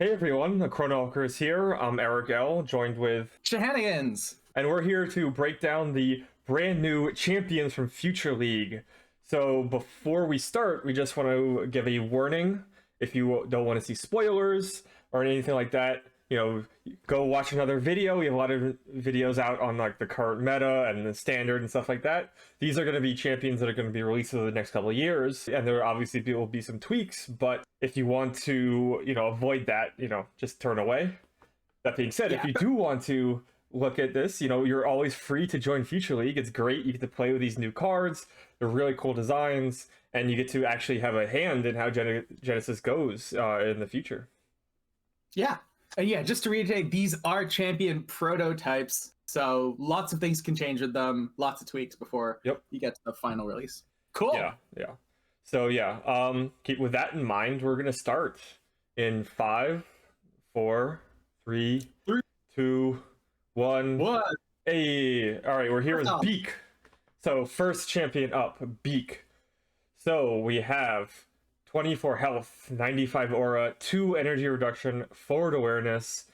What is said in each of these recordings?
Hey everyone, the Chronowalker is here. I'm Eric L, joined with, Shenanigans. and we're here to break down the brand new champions from Future League. So before we start, we just want to give a warning. If you don't want to see spoilers or anything like that, go watch another video. We have a lot of videos out on like the current meta and the standard and stuff like that. These are going to be champions that are going to be released over the next couple of years, and there obviously will be some tweaks. But if you want to, avoid that, just turn away. That being said, if you do want to look at this, you're always free to join Future League. It's great. You get to play with these new cards. They're really cool designs, and you get to actually have a hand in how Genesis goes in the future. Yeah. And yeah, just to reiterate, these are champion prototypes. So lots of things can change with them, lots of tweaks before you get to the final release. Cool. Yeah. So keep with that in mind, we're gonna start in 5, 4, 3, 2, 1. Hey, all right, we're here with Beak. So first champion up, Beak. So we have 24 health, 95 aura, 2 energy reduction, forward awareness.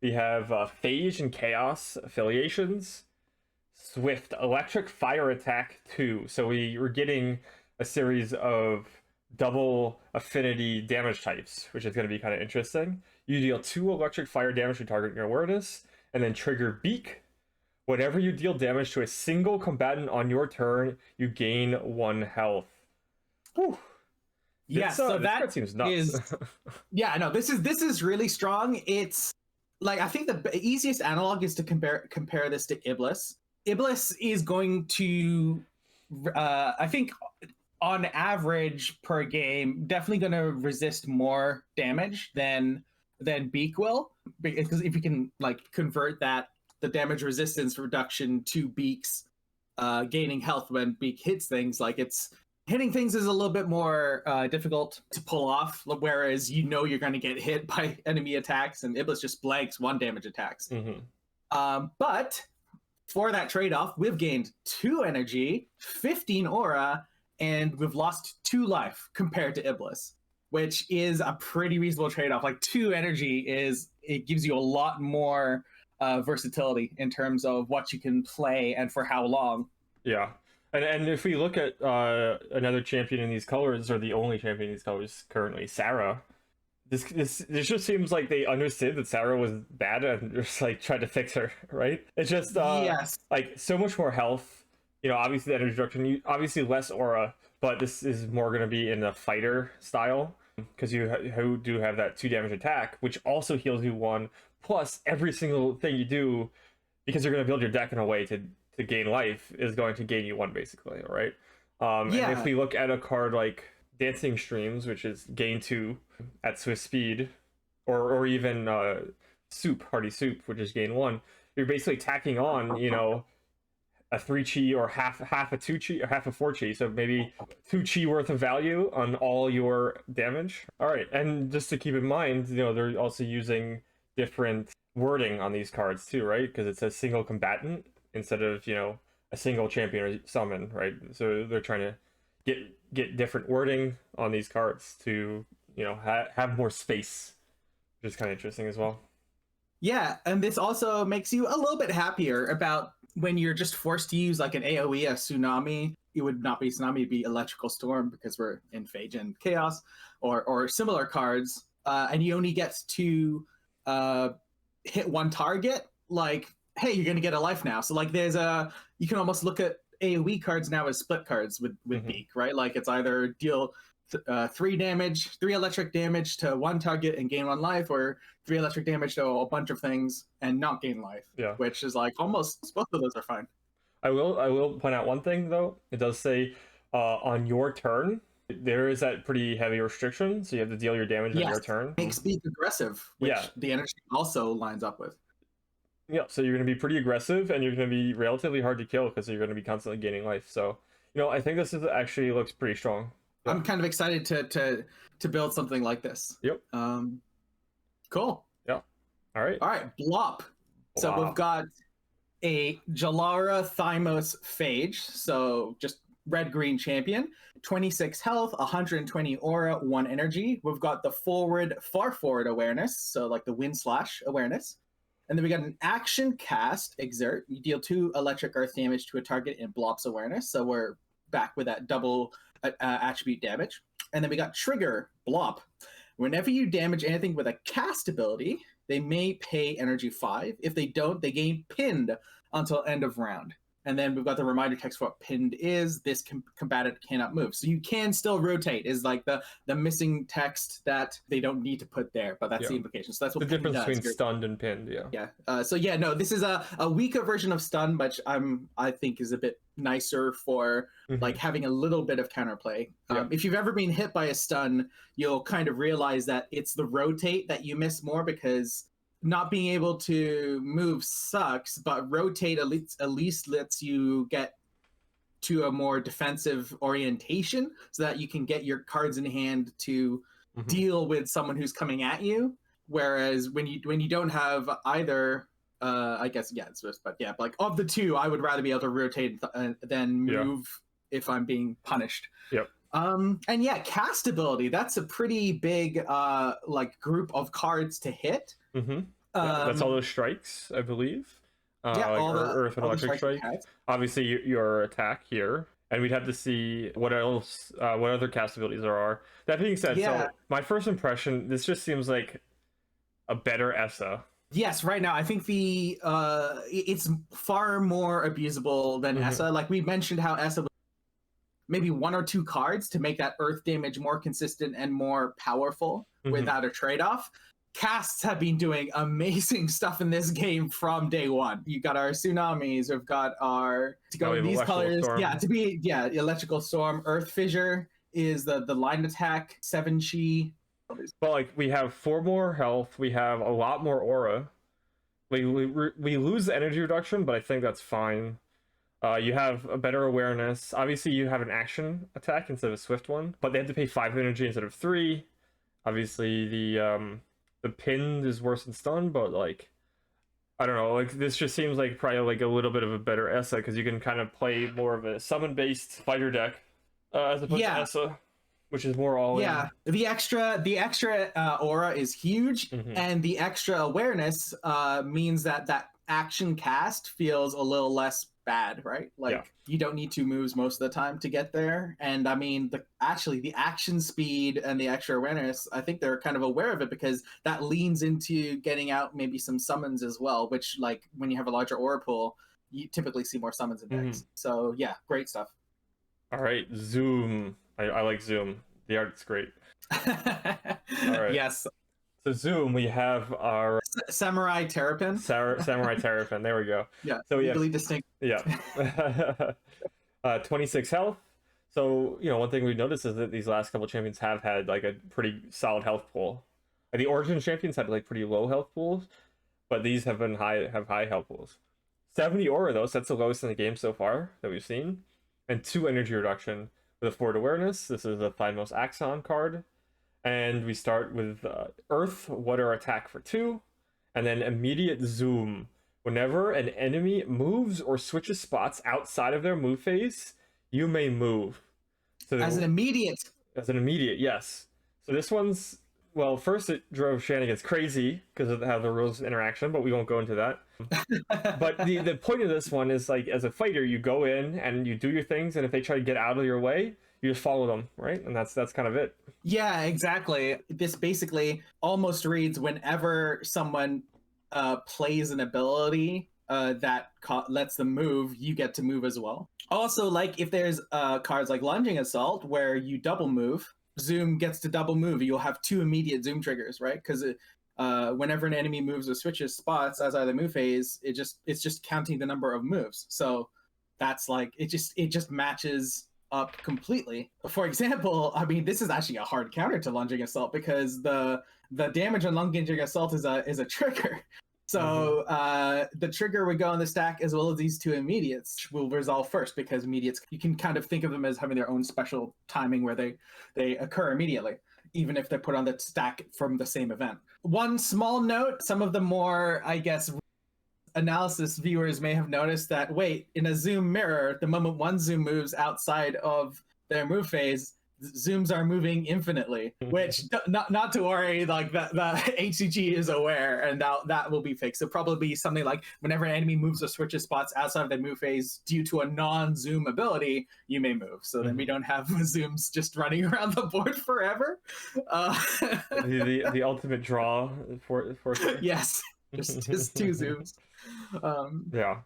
We have phage and chaos affiliations, swift, electric, fire attack 2. So we're getting a series of double affinity damage types, which is going to be kind of interesting. You deal 2 electric fire damage to target your awareness, and then trigger Beak. Whenever you deal damage to a single combatant on your turn, you gain 1 health. Whew. Yeah, so that seems nuts. This is really strong. It's like, I think the easiest analog is to compare this to Iblis. Iblis is going to, I think, on average per game, definitely going to resist more damage than Beak will, because if you can like convert the damage resistance reduction to Beak's gaining health when Beak hits things, like hitting things is a little bit more difficult to pull off, whereas you're going to get hit by enemy attacks, and Iblis just blanks 1 damage attacks. But for that trade-off, we've gained 2 energy, 15 aura, and we've lost 2 life compared to Iblis, which is a pretty reasonable trade-off. Like 2 energy it gives you a lot more versatility in terms of what you can play and for how long. Yeah. And if we look at another champion in these colors, or the only champion in these colors currently, Sarah, this just seems like they understood that Sarah was bad and just like tried to fix her, right? It's just like so much more health. Obviously the energy reduction, obviously less aura, but this is more going to be in the fighter style, because you do have that 2 damage attack, which also heals you 1, plus every single thing you do, because you're going to build your deck in a way to gain life, is going to gain you 1 basically, right? And if we look at a card like Dancing Streams, which is gain 2 at Swift Speed, or even Hardy Soup, which is gain 1, you're basically tacking on, a 3 chi or half a 2 chi or half a 4 chi, so maybe 2 chi worth of value on all your damage. All right, and just to keep in mind, they're also using different wording on these cards too, right? Because it says single combatant instead of a single champion or summon, right? So they're trying to get different wording on these cards to have more space, which is kind of interesting as well. Yeah, and this also makes you a little bit happier about when you're just forced to use like an AoE, a tsunami. It would not be tsunami, it'd be electrical storm, because we're in phage and chaos, or similar cards, and you only get to hit 1 target. Like, hey, you're gonna get a life now. So like you can almost look at AoE cards now as split cards with Beak, right? Like it's either deal 3 electric damage to 1 target and gain 1 life, or 3 electric damage to a bunch of things and not gain life. Yeah. Which is like almost both of those are fine. I will point out one thing though. It does say on your turn, there is that pretty heavy restriction, so you have to deal your damage on your turn. Makes Beak aggressive, which the energy also lines up with. Yeah, so you're going to be pretty aggressive, and you're going to be relatively hard to kill because you're going to be constantly gaining life. So, I think this actually looks pretty strong. Yeah. I'm kind of excited to build something like this. Yep. Cool. Yeah. All right, Blop. So we've got a Jalara Thymos Phage. So just red green champion. 26 health, 120 aura, 1 energy. We've got the far forward awareness, so like the wind slash awareness. And then we got an action cast, exert. You deal 2 electric earth damage to a target in Blop's awareness. So we're back with that double attribute damage. And then we got trigger, Blop. Whenever you damage anything with a cast ability, they may pay energy 5. If they don't, they gain pinned until end of round. And then we've got the reminder text for what pinned is. This combatant cannot move. So you can still rotate is like the missing text that they don't need to put there, but that's the implication. So that's what the difference between stunned and pinned. So no, this is a weaker version of stun, but I think is a bit nicer for like having a little bit of counterplay. If you've ever been hit by a stun, you'll kind of realize that it's the rotate that you miss more, because not being able to move sucks, but rotate at least lets you get to a more defensive orientation so that you can get your cards in hand to deal with someone who's coming at you. Whereas when you don't have either, I guess, like of the two, I would rather be able to rotate than move if I'm being punished. And cast ability, that's a pretty big like group of cards to hit. That's all those strikes, I believe. All the earth and electric strike. Obviously, your attack here, and we'd have to see what else, what other cast abilities there are. That being said, so my first impression, this just seems like a better ESA. Yes, right now I think it's far more abusable than ESA. Like we mentioned, how ESA was maybe 1 or 2 cards to make that earth damage more consistent and more powerful without a trade-off. Casts have been doing amazing stuff in this game from day one. You got our tsunamis, we've got our these colors. Storm. Electrical storm, earth fissure is the line attack, 7 chi. But like we have 4 more health, we have a lot more aura. We lose the energy reduction, but I think that's fine. You have a better awareness. Obviously, you have an action attack instead of a swift one, but they have to pay 5 energy instead of 3. Obviously, the pinned is worse than stun, but like I don't know, like this just seems like probably like a little bit of a better ESA, because you can kind of play more of a summon based fighter deck as opposed to ESA, which is more all in. The extra aura is huge, and the extra awareness means that action cast feels a little less bad, right? Like you don't need 2 moves most of the time to get there. And I mean, the action speed and the extra awareness, I think they're kind of aware of it, because that leans into getting out maybe some summons as well, which like when you have a larger aura pool, you typically see more summons in decks. So yeah, great stuff. All right, Zoom. I like Zoom. The art's great. All right. Yes. So Zoom, we have our Samurai Terrapin. Samurai Terrapin. There we go. Yeah. So legally distinct. 26 health. So one thing we noticed is that these last couple champions have had like a pretty solid health pool. Like, the Origin champions had like pretty low health pools, but these have high health pools. 70 aura though, so that's the lowest in the game so far that we've seen, and 2 energy reduction with a forward awareness. This is the Finmost Axon card. And we start with Earth, Water attack for 2, and then immediate zoom. Whenever an enemy moves or switches spots outside of their move phase, you may move. So as an immediate, yes. So this one's, well, first it drove shenanigans crazy because of how the rules of interaction, but we won't go into that. But the point of this one is, like, as a fighter, you go in and you do your things, and if they try to get out of your way, you just follow them, right? And that's kind of it. Yeah, exactly. This basically almost reads whenever someone plays an ability that lets them move, you get to move as well. Also, like if there's cards like Lunging Assault where you double move, Zoom gets to double move. You'll have 2 immediate Zoom triggers, right? Because whenever an enemy moves or switches spots outside of the move phase, it's just counting the number of moves. So that's like it just matches up completely. For example, I mean, this is actually a hard counter to Lunging Assault, because the damage on Lunging Assault is a trigger. So the trigger would go on the stack as well as these 2 immediates, which will resolve first, because immediates, you can kind of think of them as having their own special timing where they occur immediately, even if they're put on the stack from the same event. One small note, some of the more, I guess, analysis viewers may have noticed that, wait, in a zoom mirror, the moment one zoom moves outside of their move phase, zooms are moving infinitely, which not to worry, like the HCG is aware, and that will be fixed. It'll probably be something like whenever an enemy moves or switches spots outside of their move phase due to a non-zoom ability, you may move. So then we don't have zooms just running around the board forever. The ultimate draw for sure. Yes, just two zooms. Yeah.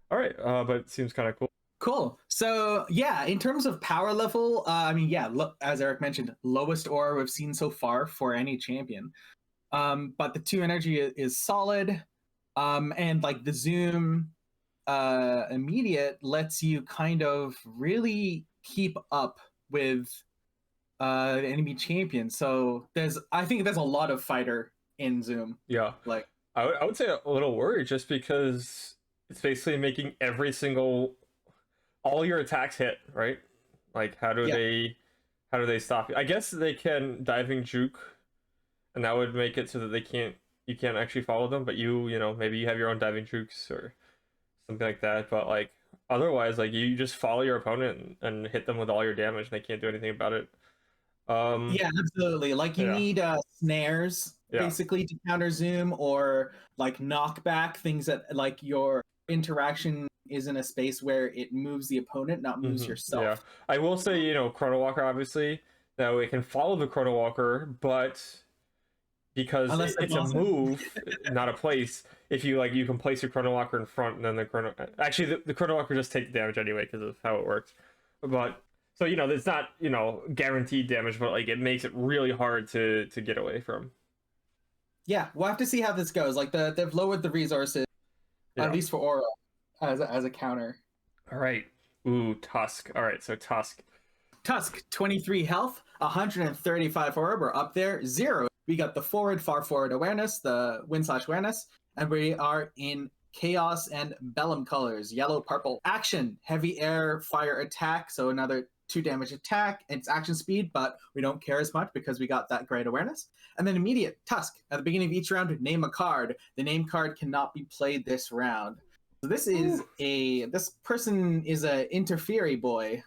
All right, but it seems kind of cool. Cool. So yeah, in terms of power level, I mean, yeah, as Eric mentioned, lowest aura we've seen so far for any champion. But the 2 energy is solid. And like the zoom immediate lets you kind of really keep up with the enemy champion. So I think there's a lot of fighter in zoom. Yeah. Like I would say a little worried just because it's basically making all your attacks hit, right? Like how do they stop you? I guess they can diving juke, and that would make it so that you can't actually follow them, but you know, maybe you have your own diving jukes or something like that. But like otherwise, like you just follow your opponent and hit them with all your damage, and they can't do anything about it. Yeah, absolutely. Like you need snares basically to counter zoom, or like knockback, things that like your interaction is in a space where it moves the opponent, not moves yourself. Yeah, I will say, you know, Chrono Walker obviously, that it can follow the Chrono Walker, but because it's a move, not a place. If you like, you can place your Chrono Walker in front, and then the Chrono Walker just takes damage anyway because of how it works. But so you know, it's not, you know, guaranteed damage, but like it makes it really hard to get away from. Yeah, we'll have to see how this goes. Like they've lowered the resources, at least for aura, as a counter. All right. Ooh, Tusk. All right, so Tusk. 23 health, 135 aura. We're up there. 0. We got the far forward awareness, the wind/awareness, and we are in chaos and Bellum colors, yellow, purple. Action, heavy air, fire attack. So another 2 damage attack. It's action speed, but we don't care as much because we got that great awareness. And then immediate Tusk. At the beginning of each round, name a card. The name card cannot be played this round. So this person is a interfere boy.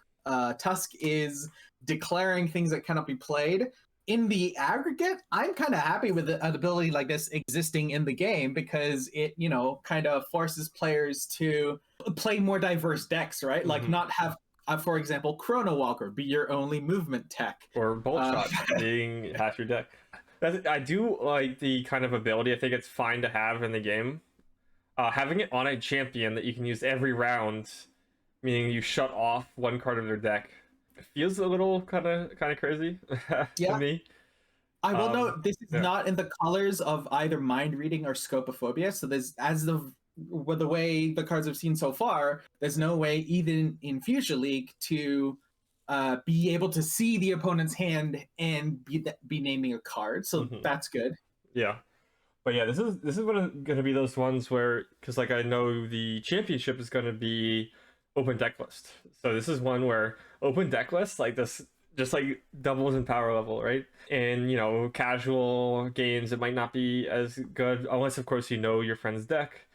Tusk is declaring things that cannot be played. In the aggregate, I'm kind of happy with an ability like this existing in the game because it, you know, kind of forces players to play more diverse decks, right? Like not have, for example, Chrono Walker be your only movement tech. Or Bolt Shot being half your deck. I do like the kind of ability. I think it's fine to have in the game. Having it on a champion that you can use every round, meaning you shut off one card of their deck, feels a little kind of crazy to me. I will note this is not in the colors of either mind reading or scopophobia. So there's with the way the cards have seen so far, there's no way even in Future League to be able to see the opponent's hand and be naming a card. So that's good. Yeah. But yeah, this is going to be those ones where, because like I know the championship is going to be open deck list. So this is one where open deck list like this just like doubles in power level, right? And you know, casual games it might not be as good unless of course you know your friend's deck.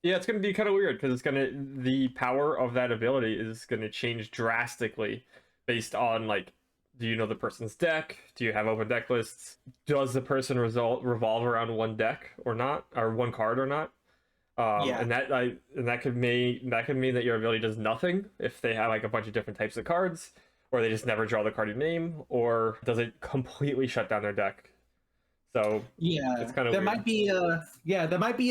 Yeah, it's going to be kind of weird because the power of that ability is going to change drastically based on like, do you know the person's deck? Do you have open deck lists? Does the person revolve around one deck or not, or one card or not? And that could mean that your ability does nothing if they have like a bunch of different types of cards, or they just never draw the card you name, or does it completely shut down their deck? So it's kind of there might be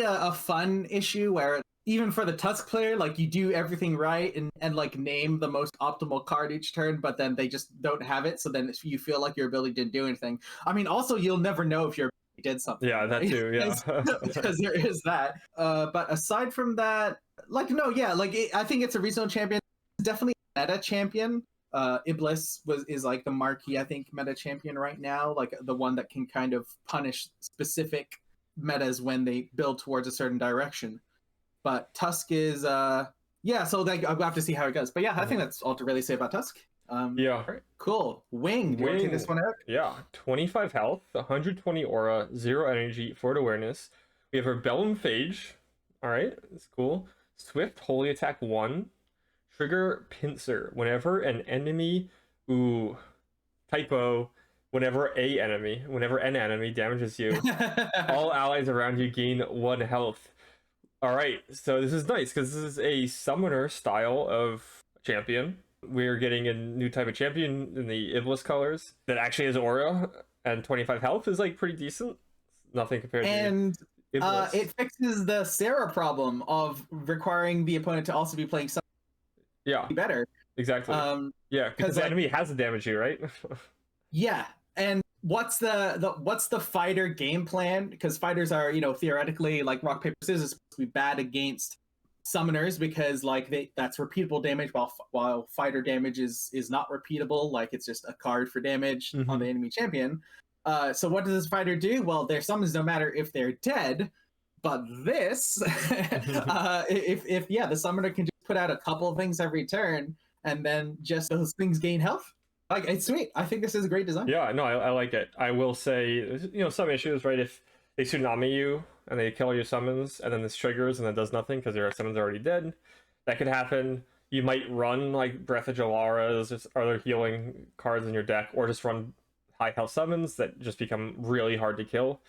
a fun issue where even for the Tusk player, like you do everything right and like name the most optimal card each turn, but then they just don't have it. So then you feel like your ability didn't do anything. I mean, also you'll never know if your did something. Yeah, that too. Yeah, because there is that. But aside from that, like I think it's a regional champion. It's definitely a meta champion. Iblis is like the marquee, I think, meta champion right now. Like the one that can kind of punish specific metas when they build towards a certain direction. But Tusk is so like I'll have to see how it goes. But yeah, I think that's all to really say about Tusk. Yeah. Cool. Wing. Do you want to take this one out? Yeah. 25 health, 120 aura, 0 energy, 4 awareness. We have our Bellum Phage, All right, it's cool. Swift Holy Attack 1. Trigger Pincer. Whenever an enemy, ooh, typo. Whenever an enemy damages you, all allies around you gain 1 health. All right, so this is nice because this is a summoner style of champion. We're getting a new type of champion in the Iblis colors that actually has aura, and 25 health is like pretty decent. Nothing compared And to Iblis. it fixes the Sarah problem of requiring the opponent to also be playing something Yeah, better. exactly. Yeah, because the like, enemy has to damage you, right? yeah, and what's the fighter game plan? Because fighters are, theoretically, like rock paper scissors, supposed to be bad against summoners because like that's repeatable damage, while fighter damage is not repeatable. Like it's just a card for damage on the enemy champion. So what does this fighter do? Well, their summons don't matter if they're dead, but this, if the summoner can just put out a couple of things every turn, and then just those things gain health. Like, it's sweet. I think this is a great design. Yeah, no, I like it. I will say, some issues, right? If they tsunami you and they kill your summons, and then this triggers and then does nothing because your summon's already dead, that could happen. You might run like Breath of Jalaras, just other healing cards in your deck, or just run high health summons that just become really hard to kill.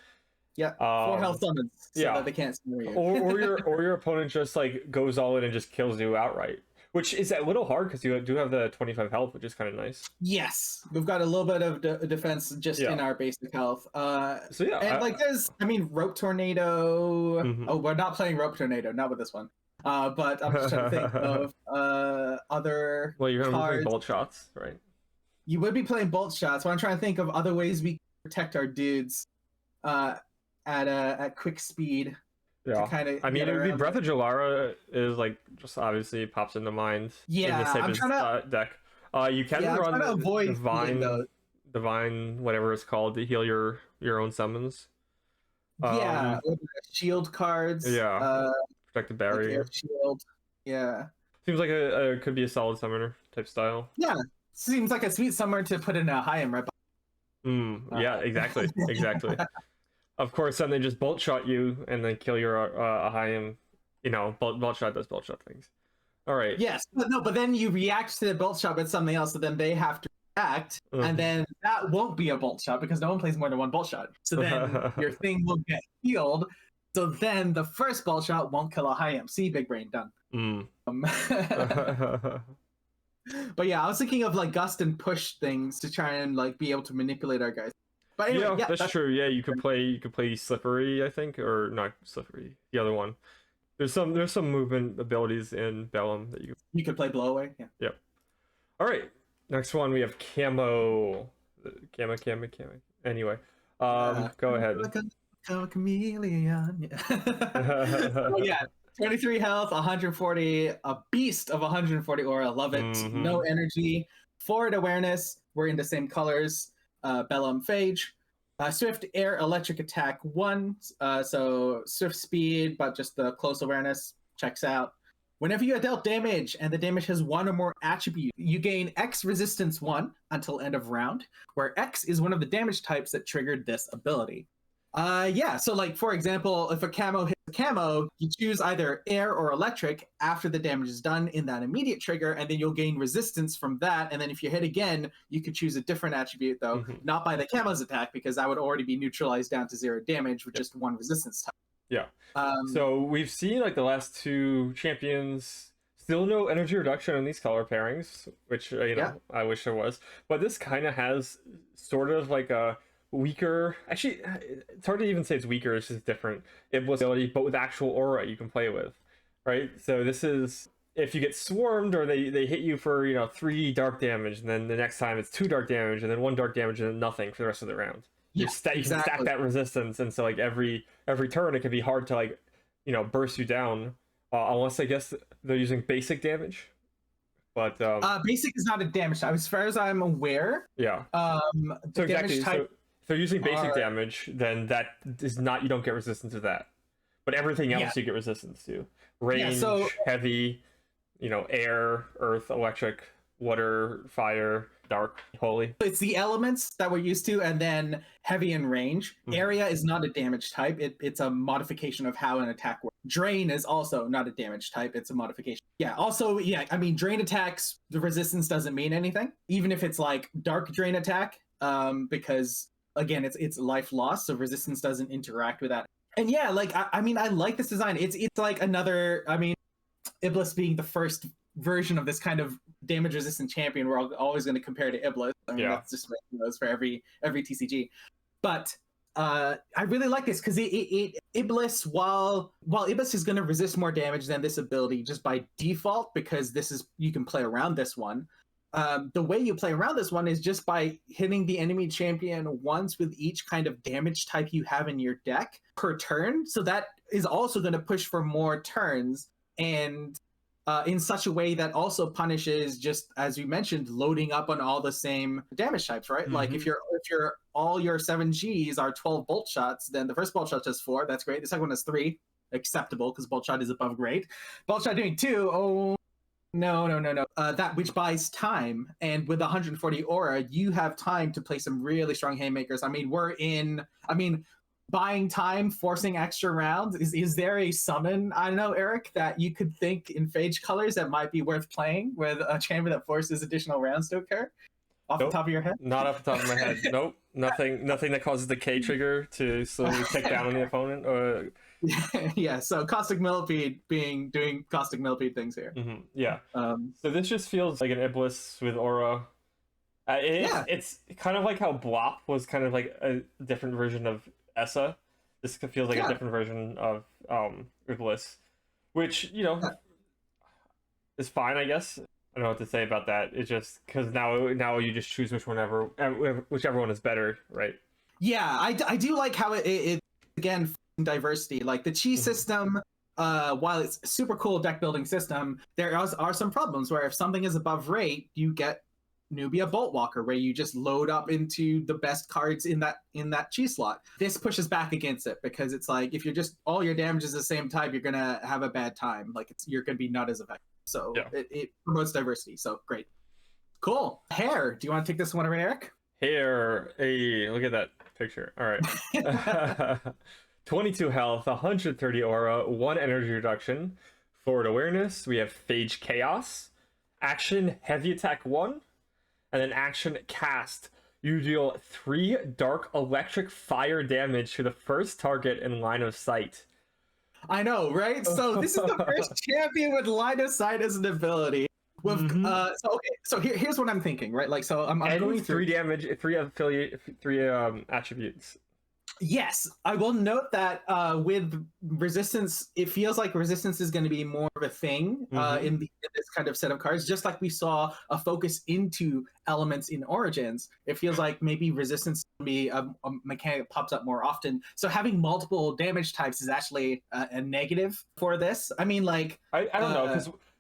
Yeah, 4 health summons, so that they can't summon you. or your opponent just like goes all in and just kills you outright. Which is a little hard because you do have the 25 health, which is kind of nice. Yes, we've got a little bit of defense just in our basic health. So yeah, and there's, Rope Tornado. Oh, we're not playing Rope Tornado, not with this one. But I'm just trying to think of other. Well, you're gonna be playing cards. bolt shots, right? You would be playing bolt shots. But I'm trying to think of other ways we can protect our dudes at quick speed. Yeah, it would be Breath of Jalara is like just obviously pops into mind. Yeah, in this type of deck. You can run divine whatever it's called to heal your own summons. Shield cards. Yeah, protected barrier. Like shield. Yeah, seems like could be a solid summoner type style. Yeah, seems like a sweet summoner to put in a high-end right. Yeah, exactly. Of course, then they just bolt shot you and then kill your Ahayim. Bolt shot does bolt shot things. All right. Yes, but then you react to the bolt shot with something else, so then they have to react, and then that won't be a bolt shot because no one plays more than 1 bolt shot. So then your thing will get healed. So then the first bolt shot won't kill Ahayim. See, big brain done. But yeah, I was thinking of like gust and push things to try and like be able to manipulate our guys. But anyway, that's true. Yeah, you could play Slippery, I think, or not Slippery. The other one. There's some movement abilities in Bellum that you could play Blow Away. Yeah. Yep. All right. Next one we have Camo. Camo. Anyway, go ahead. Like a chameleon. Yeah. 23 health, 140, a beast of 140 aura. Love it. No energy. Forward awareness. We're in the same colors. Bellum Phage. Swift Air Electric Attack 1. So swift speed, but just the close awareness checks out. Whenever you are dealt damage and the damage has 1 or more attributes, you gain X resistance 1 until end of round, where X is one of the damage types that triggered this ability. So like for example, if a camo hits a camo, you choose either air or electric after the damage is done in that immediate trigger, and then you'll gain resistance from that. And then if you hit again, you could choose a different attribute though, not by the camo's attack, because that would already be neutralized down to 0 damage with just 1 resistance type. Yeah. So we've seen like the last 2 champions, still no energy reduction in these color pairings, which I wish there was, but this kind of has sort of like a weaker, actually it's hard to even say it's weaker, it's just different ability, but with actual aura you can play with, right? So this is if you get swarmed or they hit you for 3 dark damage, and then the next time it's 2 dark damage, and then 1 dark damage, and then nothing for the rest of the round. You can stack that resistance, and so like every turn it can be hard to like burst you down, unless I guess they're using basic damage. But basic is not a damage type as far as I'm aware. Yeah. So damage type, if they're using basic damage, then that is not, you don't get resistance to that. But everything else you get resistance to. Range, heavy, air, earth, electric, water, fire, dark, holy. It's the elements that we're used to, and then heavy and range. Mhm. Area is not a damage type. It's a modification of how an attack works. Drain is also not a damage type. It's a modification. Yeah. Also, yeah. I mean, drain attacks, the resistance doesn't mean anything, even if it's like dark drain attack, because again, it's life loss, so resistance doesn't interact with that. And yeah, like I mean, I like this design. It's like another. I mean, Iblis being the first version of this kind of damage resistant champion, we're always going to compare to Iblis. I mean, that's just those for every TCG. But I really like this because Iblis, while Iblis is going to resist more damage than this ability just by default, because this is, you can play around this one. The way you play around this one is just by hitting the enemy champion once with each kind of damage type you have in your deck per turn. So that is also going to push for more turns, and in such a way that also punishes, just as you mentioned, loading up on all the same damage types, right? Mm-hmm. Like if you're all your 7Gs are 12 bolt shots, then the first bolt shot does 4. That's great. The second one is 3. Acceptable, because bolt shot is above grade. Bolt shot doing 2. Oh, no. That which buys time, and with 140 aura, you have time to play some really strong haymakers. I mean, buying time, forcing extra rounds. Is there a summon, I don't know, Eric, that you could think in Phage colors that might be worth playing with a chamber that forces additional rounds to occur? Off the top of your head? Not off the top of my head. Nope. Nothing that causes the K trigger to slowly tick down on the opponent. Or... Yeah, so Caustic Millipede doing Caustic Millipede things here. Mm-hmm. Yeah. So this just feels like an Iblis with aura. It's kind of like how Blop was kind of like a different version of Essa. This feels like a different version of Iblis, which, you know, is fine, I guess. I don't know what to say about that. It's just because now you just choose whichever one is better, right? Yeah, I do like how it again, diversity. Like the chi system, while it's a super cool deck building system, there are some problems where if something is above rate, you get Nubia Boltwalker, where you just load up into the best cards in that chi slot. This pushes back against it, because it's like if you're just all your damage is the same type, you're gonna have a bad time. Like you're gonna be not as effective. So it promotes diversity. So great, cool. Hair. Do you want to take this one away, Eric? Hair. Hey, look at that picture. All right. 22 health, 130 aura, 1 energy reduction, forward awareness. We have Phage Chaos, action heavy attack 1. And then action cast. You deal 3 dark electric fire damage to the first target in line of sight. I know, right? So this is the first champion with line of sight as an ability. With so here's what I'm thinking, right? Like, so I'm going through 3 damage, 3 attributes. Yes, I will note that with resistance, it feels like resistance is going to be more of a thing in this kind of set of cards. Just like we saw a focus into elements in Origins, it feels like maybe resistance will be a mechanic that pops up more often. So having multiple damage types is actually a negative for this. I mean, like I don't know,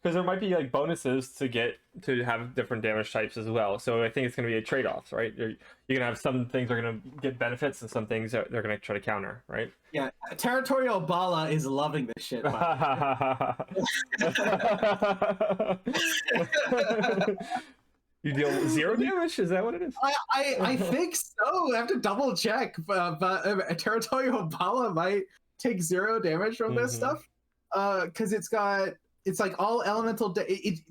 because there might be like bonuses to have different damage types as well. So I think it's going to be a trade-off, right? You're going to have some things are going to get benefits and some things they're going to try to counter, right? Yeah, Territorial Bala is loving this shit. You deal 0 damage? Is that what it is? I think so. I have to double check, but Territorial Bala might take 0 damage from this stuff, because it's like all elemental.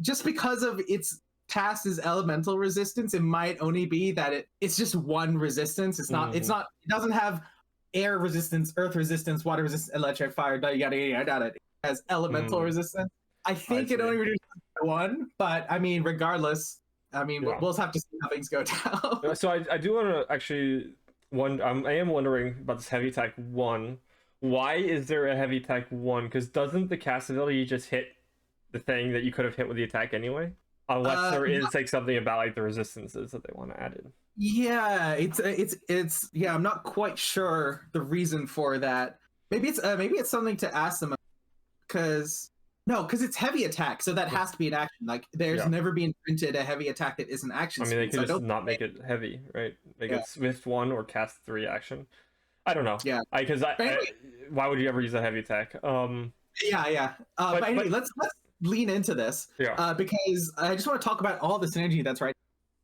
Just because of its cast as elemental resistance, it might only be that it's just 1 resistance. It's not. It's not. It doesn't have air resistance, earth resistance, water resistance, electric, fire. Yada yada. It has elemental resistance. I think it only reduces 1, but I mean, regardless, I mean, we'll have to see how things go down. So I do want to actually I am wondering about this heavy attack 1. Why is there a heavy attack 1? Because doesn't the cast ability just hit the thing that you could have hit with the attack anyway? Unless there is like something about like the resistances that they want to add in. Yeah, it's I'm not quite sure the reason for that. Maybe it's something to ask them, because it's heavy attack, so that has to be an action. Like there's never been printed a heavy attack that isn't action. I mean, they could just not make it heavy, right? Make it Swift 1 or cast 3 action. I don't know. Yeah, because why would you ever use a heavy attack? But anyway, let's lean into this Yeah. because I just want to talk about all the synergy that's right.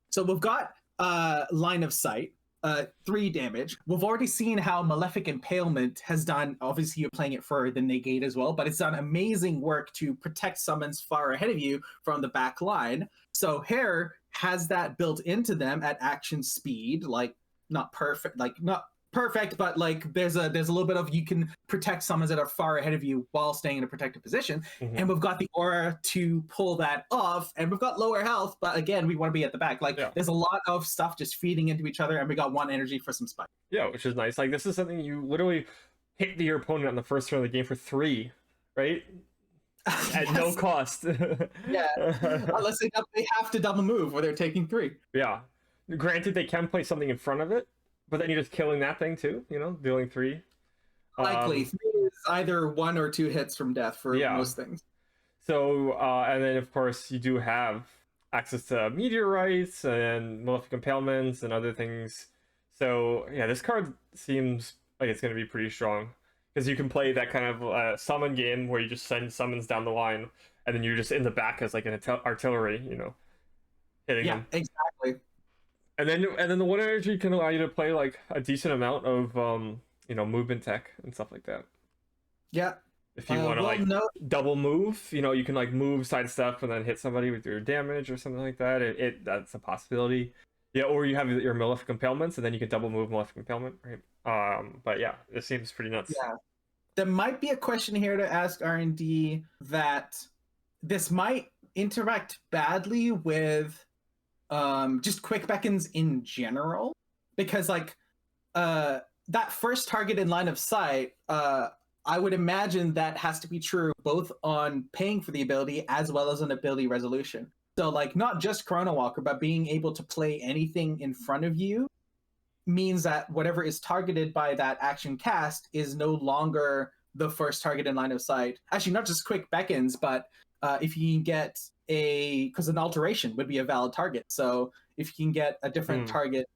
So we've got line of sight, 3 damage. We've already seen how Malefic Impalement has done. Obviously, you're playing it for the negate as well, but it's done amazing work to protect summons far ahead of you from the back line. So Hair has that built into them at action speed, like not perfect, but like there's a little bit of, you can protect summons that are far ahead of you while staying in a protected position. Mhm. And we've got the aura to pull that off, and we've got lower health, but again, we want to be at the back. Like Yeah. there's a lot of stuff just feeding into each other, and we got 1 energy for some spike. Yeah, which is nice. Like this is something you literally hit your opponent on the first turn of the game for 3, right? At no Yes. cost. Yeah, unless they have to double move or they're taking 3. Yeah. Granted, they can play something in front of it, but then you're just killing that thing too, you know, dealing 3. Likely 3 is either 1 or 2 hits from death for most things. So, and then of course you do have access to meteorites and malefic impalements and other things. So yeah, this card seems like it's going to be pretty strong because you can play that kind of summon game where you just send summons down the line, and then you're just in the back as like an artillery, you know, hitting them. Yeah, exactly. And then the 1 energy can allow you to play like a decent amount of you know, movement tech and stuff like that. Yeah. If you want to double move, you know, you can like move, sidestep, and then hit somebody with your damage or something like that. That's a possibility. Yeah, or you have your malefic impalements, and then you can double move malefic impalement, right? But yeah, it seems pretty nuts. Yeah, there might be a question here to ask R&D that this might interact badly with just quick beckons in general, because like that first target in line of sight, I would imagine that has to be true both on paying for the ability as well as an ability resolution. So like not just Chrono Walker, but being able to play anything in front of you means that whatever is targeted by that action cast is no longer the first target in line of sight. Actually, not just quick beckons, but if you can get because an alteration would be a valid target. So if you can get a different target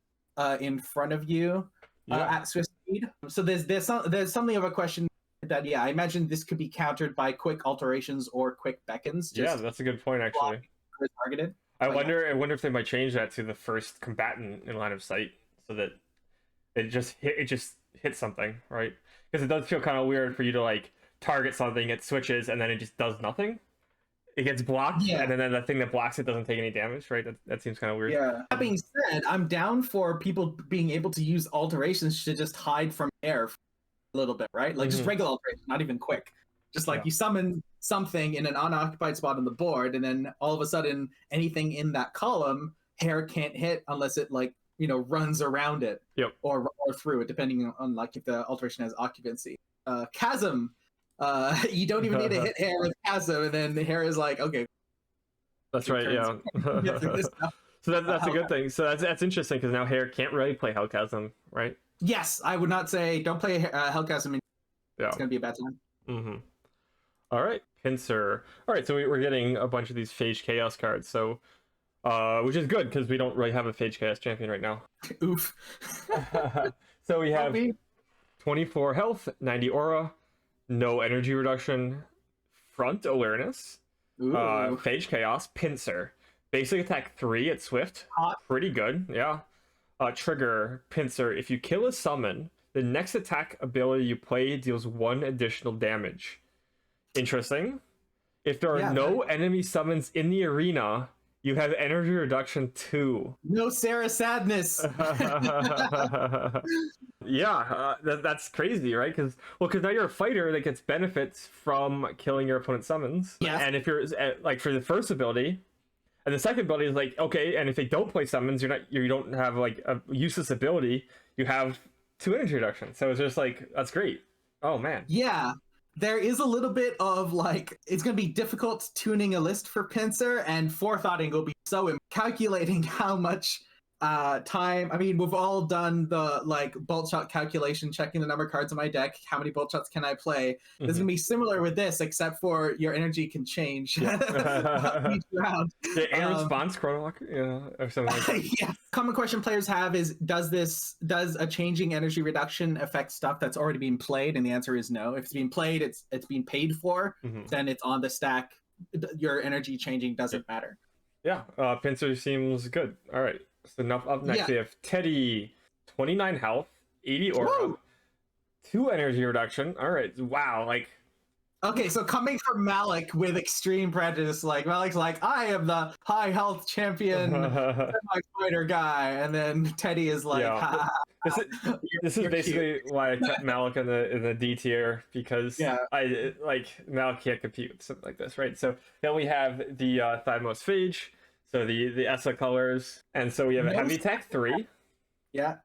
in front of you at swift speed. So there's something of a question that, yeah, I imagine this could be countered by quick alterations or quick beckons. Yeah, that's a good point, actually. Targeted. I wonder if they might change that to the first combatant in line of sight, so that it just hits something, right? Because it does feel kind of weird for you to like target something, it switches, and then it just does nothing. It gets blocked, and then the thing that blocks it doesn't take any damage, right? That seems kind of weird. Yeah. That being said, I'm down for people being able to use alterations to just hide from air for a little bit, right? Like just regular alterations, not even quick. Just like you summon something in an unoccupied spot on the board, and then all of a sudden anything in that column, Hair can't hit unless it like, you know, runs around it or through it, depending on like if the alteration has occupancy. Chasm, you don't even need to hit Hair with Chasm, and then Hair is like, okay. That's right, yeah. So that's a good thing. So that's interesting because now Hair can't really play Hellchasm, right? Yes, I would not say don't play Hellchasm. It's gonna be a bad time. Mm-hmm. All right, Pincer. All right, so we're getting a bunch of these Phage Chaos cards, so which is good because we don't really have a Phage Chaos champion right now. Oof. So we have 24 health, 90 aura, no energy reduction, front awareness, Phage Chaos, Pincer, basic attack 3 at Swift, pretty good, yeah. Trigger, Pincer. If you kill a summon, the next attack ability you play deals 1 additional damage. Interesting. If there are no enemy summons in the arena, you have energy reduction 2. No Sarah sadness. Yeah, that's crazy, right? Because now you're a fighter that gets benefits from killing your opponent's summons. Yes. And if you're like for the first ability, and the second ability is like, okay, and if they don't play summons, you don't have like a useless ability. You have 2 energy reduction. So it's just like, that's great. Oh man. Yeah. There is a little bit of like, it's going to be difficult tuning a list for Pincer, and forethoughting will be so calculating how much time. I mean, we've all done the like bolt shot calculation, checking the number of cards in my deck. How many bolt shots can I play? This is going to be similar with this, except for your energy can change each round. And response Chrono Walker, or something like that. Yeah. Common question players have is, does a changing energy reduction affect stuff that's already being played? And the answer is no. If it's being played, it's being paid for, then it's on the stack your energy changing doesn't matter. Yeah, Pincer seems good. All right, so now up next we have Teddy, 29 health, 80 aura, Woo! 2 energy reduction. All right, wow, like Okay, so coming from Malik with extreme prejudice, like Malik's like, I am the high health champion semi-fighter guy, and then Teddy is like, yeah. ha, This is this is you're basically why I kept Malik in the D tier, because Yeah. I like Malik can't compete with something like this, right? So then we have the Thymos Phage, so the ESA colors, and so we have a heavy attack 3, yeah.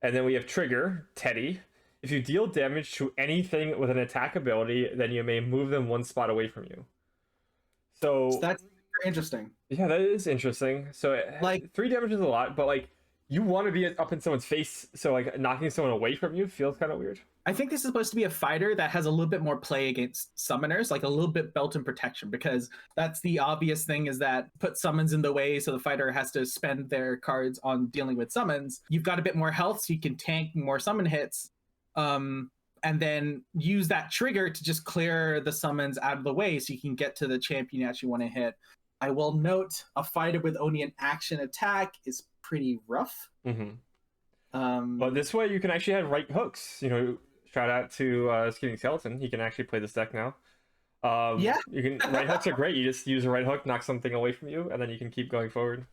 and then we have trigger Teddy. If you deal damage to anything with an attack ability, then you may move them 1 spot away from you. So That's interesting. yeah, that is interesting. So Like, 3 damage is a lot, but like you want to be up in someone's face, so like knocking someone away from you feels kind of weird. I think this is supposed to be a fighter that has a little bit more play against summoners, like a little bit belt and protection, because that's the obvious thing is that put summons in the way, so the fighter has to spend their cards on dealing with summons. You've got a bit more health, so you can tank more summon hits. And then use that trigger to just clear the summons out of the way so you can get to the champion you actually want to hit. I will note a fighter with only an action attack is pretty rough. But this way you can actually have right hooks. You know, shout out to Skinny Skeleton. He can actually play this deck now. Yeah. You can right hooks are great. You just use a right hook, knock something away from you, and then you can keep going forward.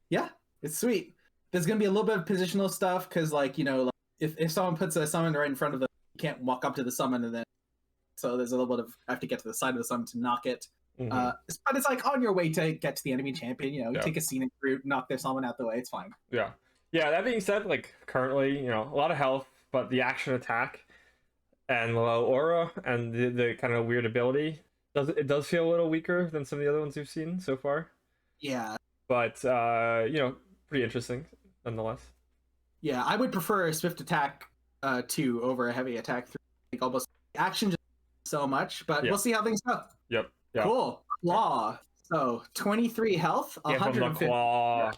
Yeah, it's sweet. There's gonna be a little bit of positional stuff because, like, you know, like if someone puts a summon right in front of them, you can't walk up to the summon, and then so there's a little bit of I have to get to the side of the summon to knock it. But it's like on your way to get to the enemy champion, you know, you take a scenic route, knock their summon out the way, it's fine. Yeah. That being said, like currently, you know, a lot of health, but the action attack and low aura and the kind of weird ability does feel a little weaker than some of the other ones we've seen so far. Yeah. But you know, pretty interesting nonetheless. Yeah, I would prefer a swift attack 2 over a heavy attack 3. Like almost action just so much, but we'll see how things go. Yep. Cool. Claw. So 23 health, 150. Claw.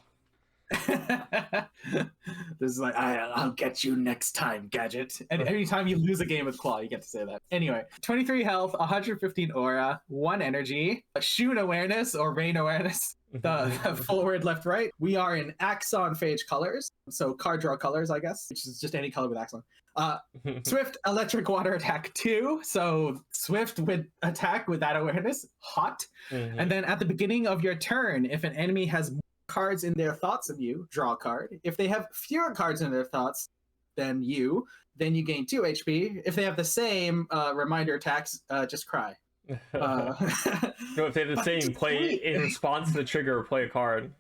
This is like I'll get you next time, Gadget. And anytime you lose a game with Claw, you get to say that. Anyway, 23 health, 115 aura, 1 energy, Shun awareness or rain awareness. The forward, left, right. We are in Axon Phage colors, so card draw colors, I guess, which is just any color with Axon. Swift electric water attack 2, so Swift with attack with that awareness, hot. And then at the beginning of your turn, if an enemy has more cards in their thoughts of you, draw a card. If they have fewer cards in their thoughts than you, then you gain 2 HP. If they have the same reminder attacks, just cry. So if they have the same, play in response to the trigger, play a card.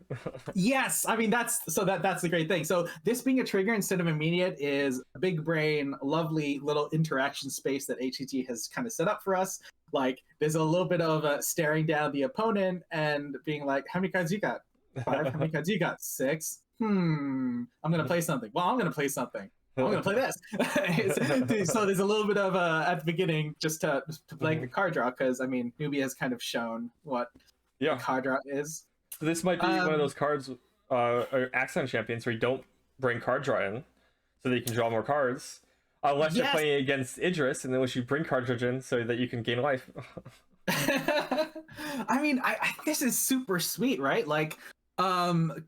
Yes, I mean that's the great thing. So this being a trigger instead of immediate is a big brain, lovely little interaction space that HCG has kind of set up for us. Like there's a little bit of staring down the opponent and being like, how many cards you got? 5. How many cards you got? 6. I'm gonna play something. Well, I'm gonna play something. I'm gonna play this. So there's a little bit of at the beginning just to play the card draw, because I mean Nubia has kind of shown what card draw is. So this might be one of those cards, accent champions, where you don't bring card draw in, so that you can draw more cards, unless you're playing against Idris, and then once you bring card draw in, so that you can gain life. I mean, I think this is super sweet, right? Like,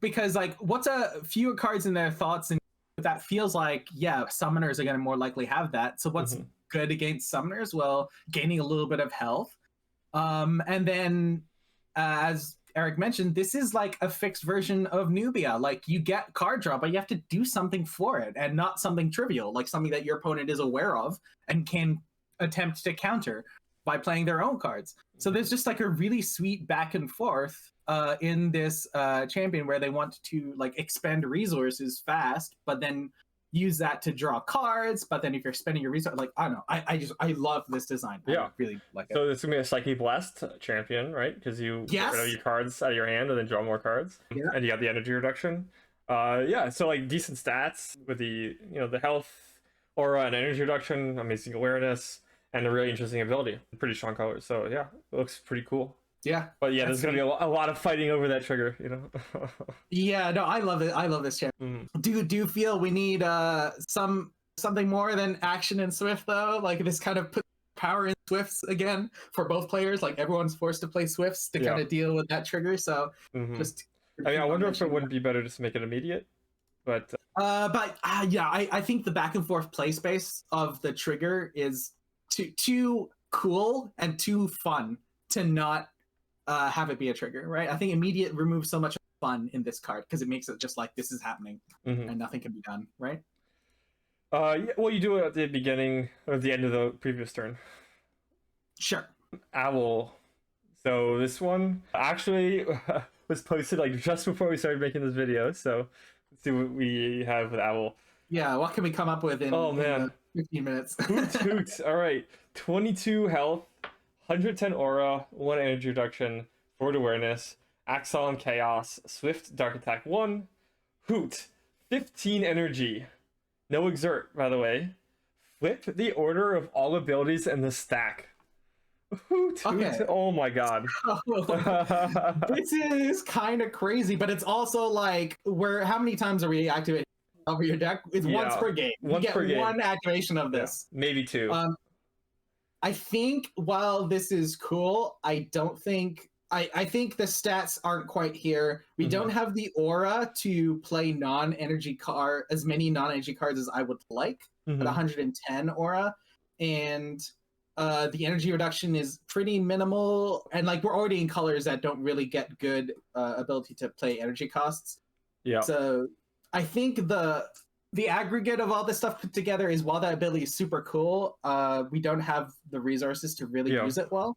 because like, what's fewer cards in their thoughts and that feels like, summoners are going to more likely have that. So what's good against summoners? Well, gaining a little bit of health. And then, as Eric mentioned, this is like a fixed version of Nubia. Like you get card draw, but you have to do something for it, and not something trivial, like something that your opponent is aware of and can attempt to counter by playing their own cards. So there's just like a really sweet back and forth in this champion where they want to like expend resources fast, but then use that to draw cards. But then if you're spending your resources, like I don't know, I love this design. I really like it. So it's gonna be a Psyche Blast champion, right? Because you get rid of your cards out of your hand and then draw more cards, and you have the energy reduction. So like decent stats with the the health, aura, and energy reduction, amazing awareness, and a really interesting ability. Pretty strong colors. So yeah, it looks pretty cool. Yeah. But there's going to be a lot of fighting over that trigger, Yeah, no, I love it. I love this champion. Do you feel we need something more than action and Swift, though? Like this kind of put power in Swifts again for both players. Like everyone's forced to play Swifts to kind of deal with that trigger. So just. I mean, I wonder if it wouldn't be better just to make it immediate, but. Yeah, I think the back and forth play space of the trigger is too cool and too fun to not have it be a trigger, right? I think immediate removes so much fun in this card because it makes it just like this is happening and nothing can be done, right? Yeah, well, you do it at the beginning or the end of the previous turn. Sure. Owl. So this one actually was posted like just before we started making this video. So let's see what we have with Owl. Yeah, what can we come up with in, in 15 minutes? Hoot. All right. 22 health, 110 aura, 1 energy reduction, forward awareness, Axon Chaos, Swift Dark Attack 1, Hoot, 15 energy. No exert, by the way. Flip the order of all abilities in the stack. Hoot. Okay. Oh my god. This is kind of crazy, but it's also like how many times are we activating over your deck? It's once per game. Once per game. One activation of this. Yeah, maybe 2. I think while this is cool, I think the stats aren't quite here. We don't have the aura to play as many non-energy cards as I would like, at 110 aura. And the energy reduction is pretty minimal. And like we're already in colors that don't really get good ability to play energy costs. Yeah. So I think the aggregate of all this stuff put together is while that ability is super cool, we don't have the resources to really use it well.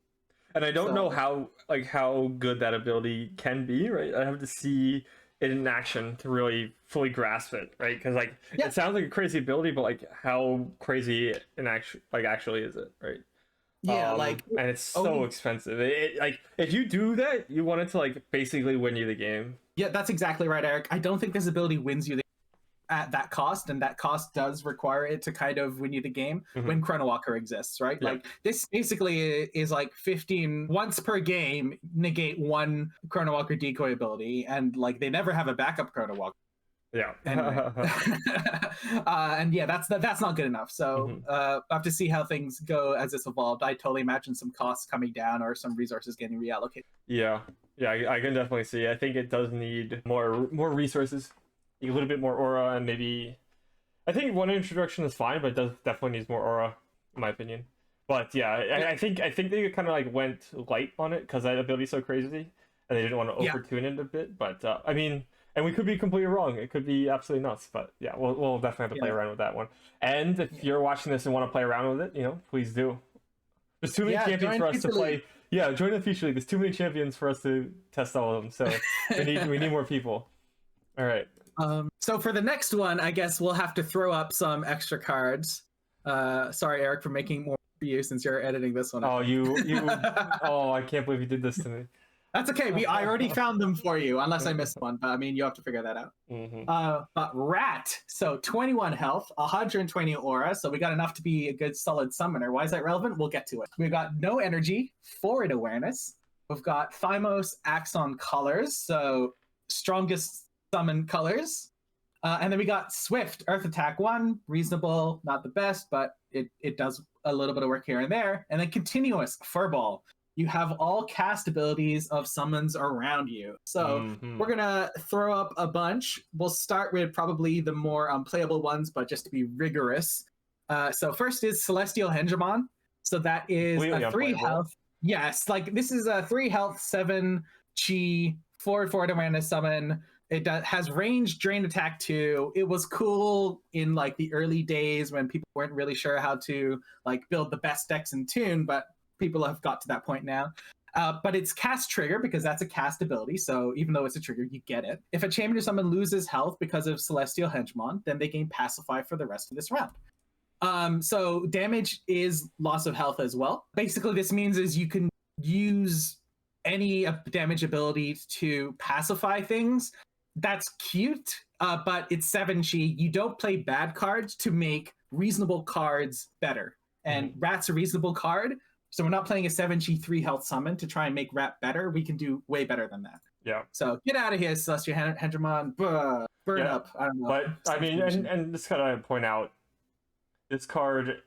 And I don't know how good that ability can be, right? I have to see it in action to really fully grasp it, right? Because it sounds like a crazy ability, but like how crazy actually is it, right? Yeah, and it's so expensive. Like if you do that, you want it to like basically win you the game. Yeah, that's exactly right, Eric. I don't think this ability wins you at that cost, and that cost does require it to kind of win you the game when Chrono Walker exists, right? Yeah. Like this basically is like 15 once per game negate 1 Chrono Walker decoy ability, and like they never have a backup Chrono Walker. Yeah. Anyway. And yeah, that's not good enough. So I have to see how things go as it's evolved. I totally imagine some costs coming down or some resources getting reallocated. Yeah, I can definitely see. I think it does need more resources, a little bit more aura, and maybe I think 1 introduction is fine, but it does definitely needs more aura, in my opinion. But yeah, I think they kind of like went light on it because that ability is so crazy, and they didn't want to overtune it a bit. But I mean. And we could be completely wrong. It could be absolutely nuts. But yeah, we'll definitely have to play around with that one. And if you're watching this and want to play around with it, please do. There's too many champions for us to play. Yeah, join the Future League. There's too many champions for us to test all of them. So we need more people. All right. So for the next one, I guess we'll have to throw up some extra cards. Sorry, Eric, for making more for you since you're editing this one. Oh, you oh, I can't believe you did this to me. That's okay. I already found them for you, unless I missed one. But I mean, you have to figure that out. But Rat, so 21 health, 120 aura. So we got enough to be a good solid summoner. Why is that relevant? We'll get to it. We've got no energy, forward awareness. We've got Thymos Axon colors, so strongest summon colors. And then we got Swift, Earth Attack 1, reasonable, not the best, but it does a little bit of work here and there. And then Continuous, Furball. You have all cast abilities of summons around you. So we're going to throw up a bunch. We'll start with probably the more unplayable ones, but just to be rigorous. So first is Celestial Hengemon. So that is a 3 health. Yes, like this is a 3 health, 7 chi, forward awareness summon. It has range, drain attack 2. It was cool in like the early days when people weren't really sure how to like build the best decks in Tune, but people have got to that point now. But it's cast trigger because that's a cast ability. So even though it's a trigger, you get it. If a champion or summon loses health because of Celestial Hengemon, then they gain Pacify for the rest of this round. So damage is loss of health as well. Basically, this means is you can use any damage ability to pacify things. That's cute, but it's 7 chi. You don't play bad cards to make reasonable cards better. And Rat's a reasonable card. So we're not playing a 7 chi 3 health summon to try and make Rat better. We can do way better than that. Yeah. So get out of here, Celestial Hengemon. Burn up. I don't know. But I mean, and just gotta point out, this card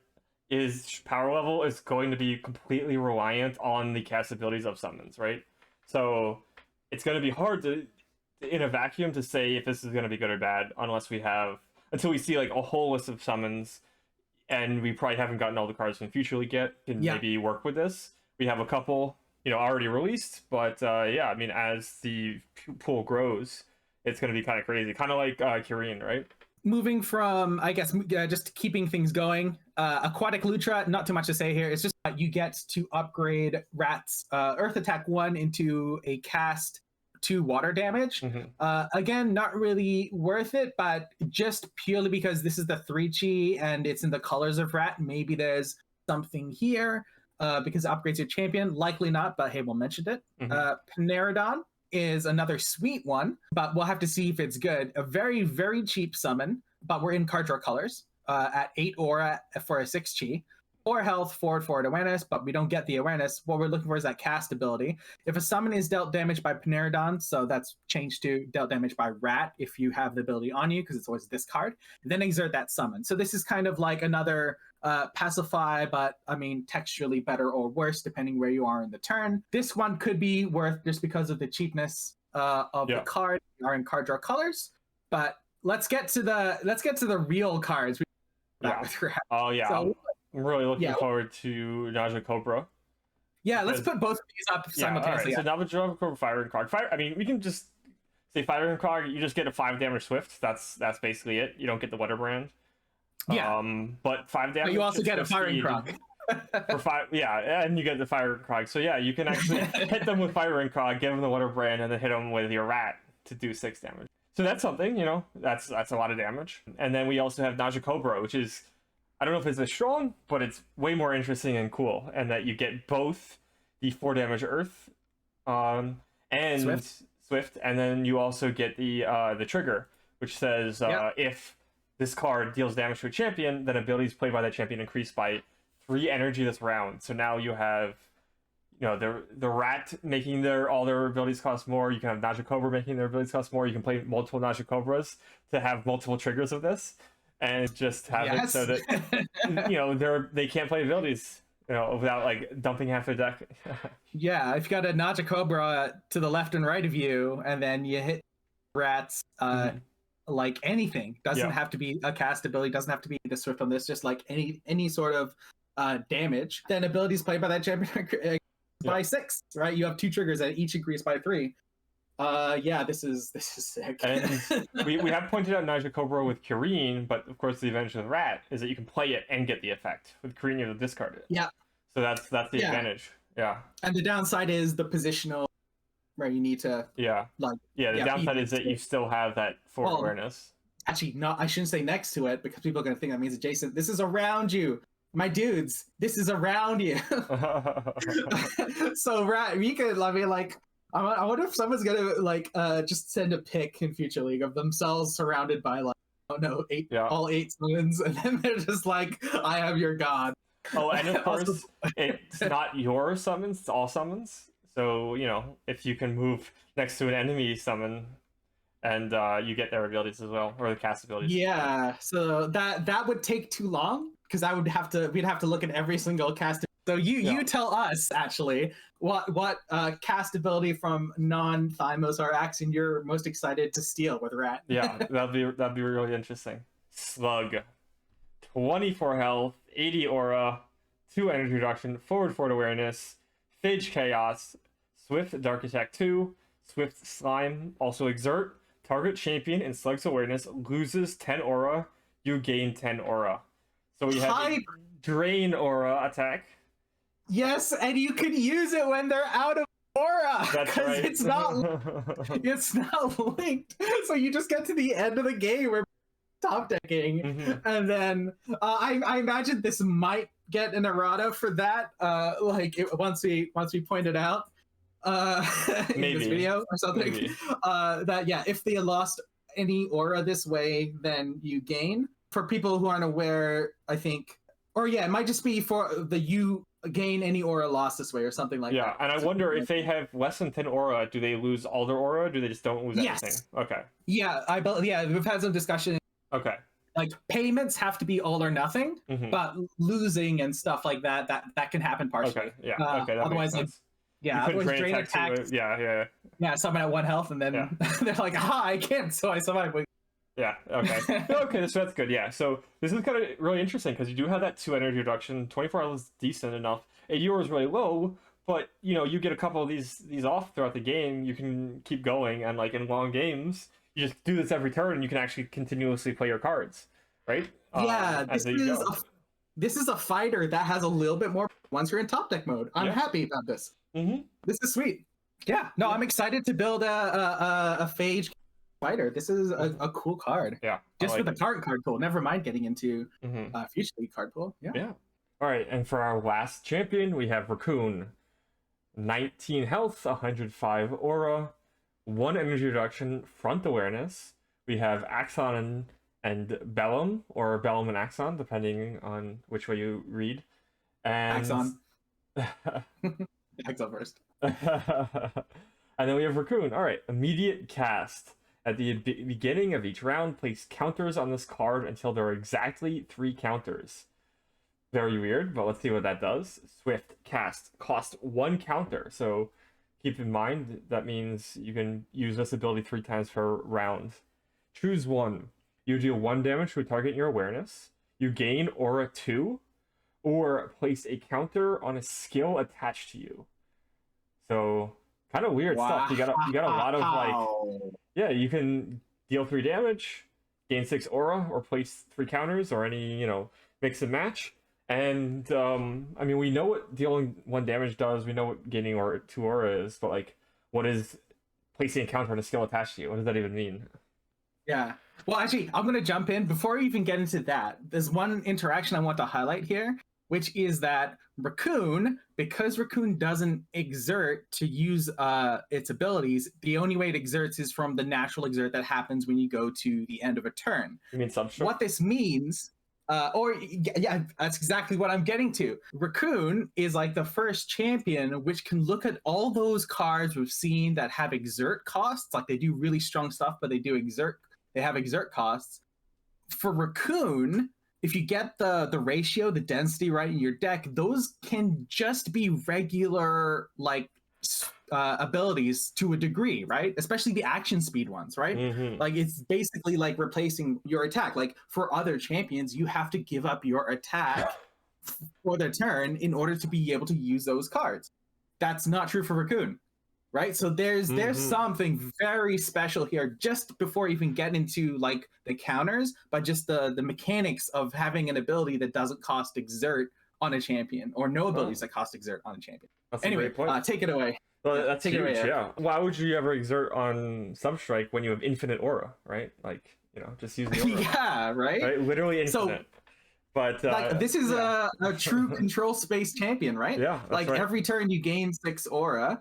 is power level is going to be completely reliant on the cast abilities of summons, right? So it's going to be hard to, in a vacuum, to say if this is going to be good or bad unless we have, until we see like a whole list of summons, and we probably haven't gotten all the cards from Future League yet, can maybe work with this. We have a couple, already released, but yeah, I mean, as the pool grows, it's going to be kind of crazy, kind of like Kirin, right? Moving from, I guess, just keeping things going. Aquatic Lutra, not too much to say here. It's just you get to upgrade Rat's Earth Attack 1 into a cast 2 water damage. Again, not really worth it, but just purely because this is the 3-chi and it's in the colors of Rat, maybe there's something here because it upgrades your champion. Likely not, but hey, we'll mention it. Paneradon is another sweet one, but we'll have to see if it's good. A very, very cheap summon, but we're in card draw colors at 8 aura for a 6-chi. 4 health, forward awareness, but we don't get the awareness. What we're looking for is that cast ability. If a summon is dealt damage by Paneradon, so that's changed to dealt damage by Rat if you have the ability on you, because it's always this card, then exert that summon. So this is kind of like another pacify, but I mean texturally better or worse depending where you are in the turn. This one could be worth just because of the cheapness of the card. We are in card draw colors, but let's get to the real cards. Oh yeah. So, I'm really looking forward to Naja Cobra. Yeah, let's put both of these up simultaneously. All right. So Naja Cobra, Fire and Cog. I mean, we can just say Fire and Cog. You just get a 5 damage Swift. That's basically it. You don't get the Weather Brand. Yeah. But 5 damage. But you also get a Fire and Cog. For 5, yeah, and you get the Fire and Cog. So yeah, you can actually hit them with Fire and Cog, give them the Weather Brand, and then hit them with your Rat to do 6 damage. So that's something, that's a lot of damage. And then we also have Naja Cobra, which is, I don't know if it's as strong, but it's way more interesting and cool. And that you get both the 4 damage Earth and Swift, and then you also get the trigger, which says if this card deals damage to a champion, then abilities played by that champion increase by 3 energy this round. So now you have, the Rat making all their abilities cost more. You can have Naja Cobra making their abilities cost more. You can play multiple Naja Cobras to have multiple triggers of this. And just have it so that they can't play abilities without like dumping half their deck. Yeah, if you got a Naja Cobra to the left and right of you, and then you hit Rats, like anything doesn't have to be a cast ability, doesn't have to be the Swift on this, just like any sort of damage. Then abilities played by that champion by 6, right? You have 2 triggers that each increase by 3. This is sick. And we have pointed out Naja Cobra with Kirin, but of course the advantage with Rat is that you can play it and get the effect. With Kirin, you have to discard it. Yeah. So that's the advantage. Yeah. And the downside is the positional, where you need to. The downside is that you still have that forward awareness. Actually, no, I shouldn't say next to it because people are going to think that means adjacent. This is around you. My dudes, this is around you. So Rat, we could, I mean, like, I wonder if someone's gonna just send a pic in Future League of themselves surrounded by all 8 summons, and then they're just like, "I am your god." Oh, and of course, it's not your summons; it's all summons. So if you can move next to an enemy summon, and you get their abilities as well, or the cast abilities. Yeah, so that would take too long because we'd have to look at every single cast. So you tell us actually what cast ability from non-Thymos or Axion you're most excited to steal with Rat. Yeah, that'd be really interesting. Slug, 24 health, 80 aura, 2 energy reduction, forward awareness, Phage Chaos, Swift Dark Attack 2, Swift Slime, also exert. Target champion in Slug's awareness loses 10 aura, you gain 10 aura. So we have Drain aura attack. Yes, and you can use it when they're out of aura because it's not linked. So you just get to the end of the game where top decking, and then I imagine this might get an errata for that. Once we point it out in this video or something. If they lost any aura this way, then you gain. For people who aren't aware, I think, it might just be for you gain any aura lost this way or something like that. Yeah, and I wonder if they have less than 10 aura, do they lose all their aura, or do they just don't lose anything? Okay. Yeah, we've had some discussion. Okay. like payments have to be all or nothing, Mhm. but losing and stuff like that can happen partially. Okay, yeah, okay, that makes Otherwise, like sense. You yeah, couldn't otherwise drain drain attack to attacks. it. Yeah. Yeah, someone at 1 health, and Yeah. then they're like, "Ah, I can't," so I survive. Yeah. Okay. Okay. So that's good. Yeah. So this is kind of really interesting because you do have that 2 energy reduction. 24 hours is decent enough. ADR is really low, but you get a couple of these off throughout the game. You can keep going, and like in long games, you just do this every turn, and you can actually continuously play your cards, right? Yeah, As you go. this is a fighter that has a little bit more once you're in top deck mode. I'm Yeah. happy about this. Mm-hmm. This is sweet. Yeah, no, Yeah. I'm excited to build a phage fighter. This is a cool card. Yeah. Just like with the card pool. Never mind getting into Mm-hmm. future league card pool. Yeah. Yeah. All right, and for our last champion, we have Racoon. 19 health, 105 aura, 1 energy reduction, front awareness. We have Axon and Bellum, or Bellum and Axon, depending on which way you read. And Axon. Axon first. and then we have Racoon. All right, immediate cast. At the beginning of each round, place counters on this card until there are exactly 3 counters. Very weird, but let's see what that does. Swift cast cost 1 counter, so keep in mind that means you can use this ability 3 times per round. Choose 1. You deal 1 damage to a target in your awareness. You gain aura 2, or place a counter on a skill attached to you. So kind of weird stuff. You got a lot of like, yeah, you can deal 3 damage, gain 6 aura, or place 3 counters, or any mix and match. And I mean, we know what dealing 1 damage does. We know what gaining or 2 aura is, but like, what is placing a counter on a skill attached to you? What does that even mean? Yeah. Well, actually, I'm gonna jump in before we even get into that. There's one interaction I want to highlight here, which is that Racoon, because Racoon doesn't exert to use its abilities, the only way it exerts is from the natural exert that happens when you go to the end of a turn. You mean substrate? What this means. Yeah, that's exactly what I'm getting to. Racoon is like the first champion which can look at all those cards we've seen that have exert costs. Like they do really strong stuff, but they have exert costs. For Racoon, if you get the ratio, the density right in your deck, those can just be regular like abilities to a degree, right? Especially the action speed ones, right? Mm-hmm. Like it's basically like replacing your attack. Like for other champions, you have to give up your attack for their turn in order to be able to use those cards. That's not true for Racoon, right? So there's something very special here just before even getting into like the counters, but just the mechanics of having an ability that doesn't cost exert on a champion, or no abilities that cost exert on a champion. That's anyway, a great point. Take it away. Well, that's Take it huge, away, yeah. Why would you ever exert on Substrike when you have infinite aura, right? Like, just use the aura. Yeah, right? Literally infinite. So, but like, this is a true control space champion, right? Yeah, like right. every turn you gain 6 aura.